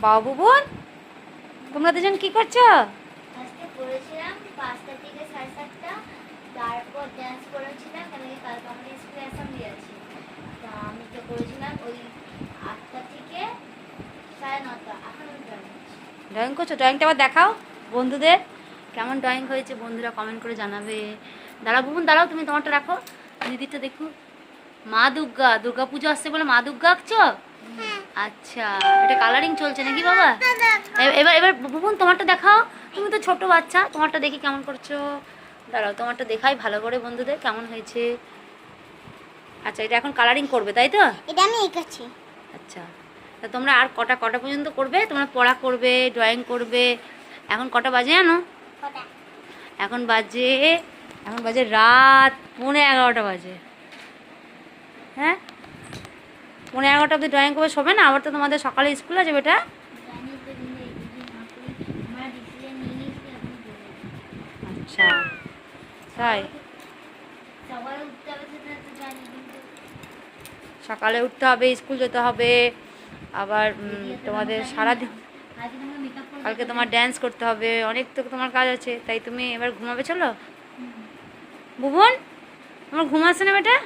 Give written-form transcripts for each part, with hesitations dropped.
বাবু বোন, তোমরা দুজন কি করছো? আজকে করেছিলাম 5টা থেকে 7:30, তারপর ডান্স করেছিলাম, কারণ কালকে আমাদের স্কুলে অ্যাসেম্বলি আছে। তা আমি তো করেছিলাম ওই 8টা থেকে 9:30। এখন ড্রয়িং করছো? ড্রয়িংটা আবার দেখাও বন্ধুদের, কেমন ড্রয়িং হয়েছে বন্ধুরা কমেন্ট করে জানাবে। দাঁড়াও বুবুন, দাঁড়াও, তুমি তোমারটা রাখো, দিদিরটা দেখো। মা দুর্গা, দুর্গা পুজো আসছে বলে মা দুর্গা আঁকছো? আচ্ছা, এটা কালারিং চলছে নাকি বাবা? এবার এবার বুবুন তোমারটা দেখাও, তুমি তো ছোট বাচ্চা, তোমারটা দেখি কেমন করছো। দাঁড়াও, তোমারটা দেখাই ভালো করে বন্ধুদের কেমন হয়েছে। আচ্ছা, এটা এখন কালারিং করবে তাই তো? এটা আমি এঁকেছি। আচ্ছা, তা তোমরা আর কটা কটা পর্যন্ত করবে? তোমরা পড়া করবে, ড্রয়িং করবে। এখন কটা বাজে জানো? এখন বাজে রাত 11:30 বাজে। হ্যাঁ, 11:30 অবধি ড্রয়িং করবে, শোবে না? আবার তো তোমাদের সকালে স্কুল আছে বেটা। আচ্ছা, তাই সকালে উঠতে হবে, স্কুল যেতে হবে, আবার তোমাদের সারাদিন কালকে তোমার ড্যান্স করতে হবে, অনেক তো তোমার কাজ আছে। তাই তুমি এবার ঘুমাবে, চলো। বুবন, তোমার ঘুম আসছে না বেটা?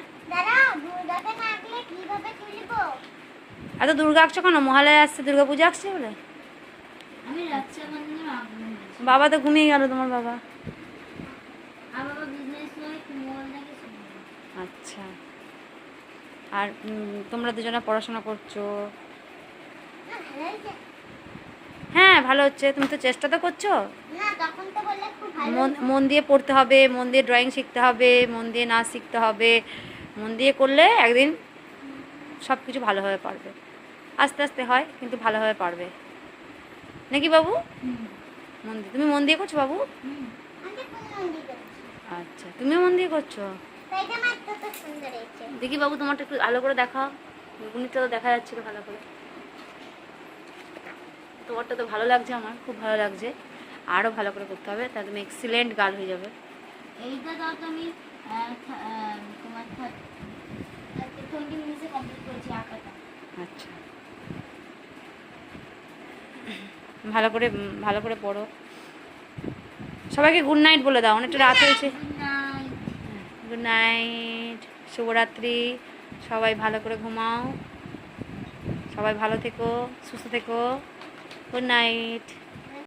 এত দুর্গা আঁকছো কেন? মহালয়া আসছে, দুর্গা পূজা আসছে বলে? বাবা তো ঘুমিয়ে গেল, তোমার বাবা। আচ্ছা, আর তোমরা দুজনে পড়াশোনা করছো? হ্যাঁ, ভালো হচ্ছে। তুমি তো চেষ্টা তো করছো। মন দিয়ে পড়তে হবে, মন দিয়ে ড্রয়িং শিখতে হবে, মন দিয়ে নাচ শিখতে হবে। মন দিয়ে করলে একদিন সব কিছু ভালোভাবে পারবে। আস্তে আস্তে হয়, কিন্তু ভালোভাবে পারবে নাকি বাবু? তুমি মন দিয়ে করছো বাবু? আচ্ছা, তুমিও মন দিয়ে করছো। দেখি বাবু, তোমারটা একটু আলো করে দেখাও। গুণিতটা তো দেখা যাচ্ছিল ভালো করে। তোমারটা তো ভালো লাগছে, আমার খুব ভালো লাগছে। আরও ভালো করে করতে হবে, তাহলে তুমি এক্সিলেন্ট গার্ল হয়ে যাবে। এইটা দাও তো, আমি তোমার 20 মিনিটে কমপ্লিট করেছি আঁকাটা। আচ্ছা, ভালো করে পড়ো। সবাইকে গুড নাইট বলে দাও, অনেকটা রাত হয়েছে। গুড নাইট, শুভরাত্রি। সবাই ভালো করে ঘুমাও, সবাই ভালো থেকো, সুস্থ থেকো। Good night.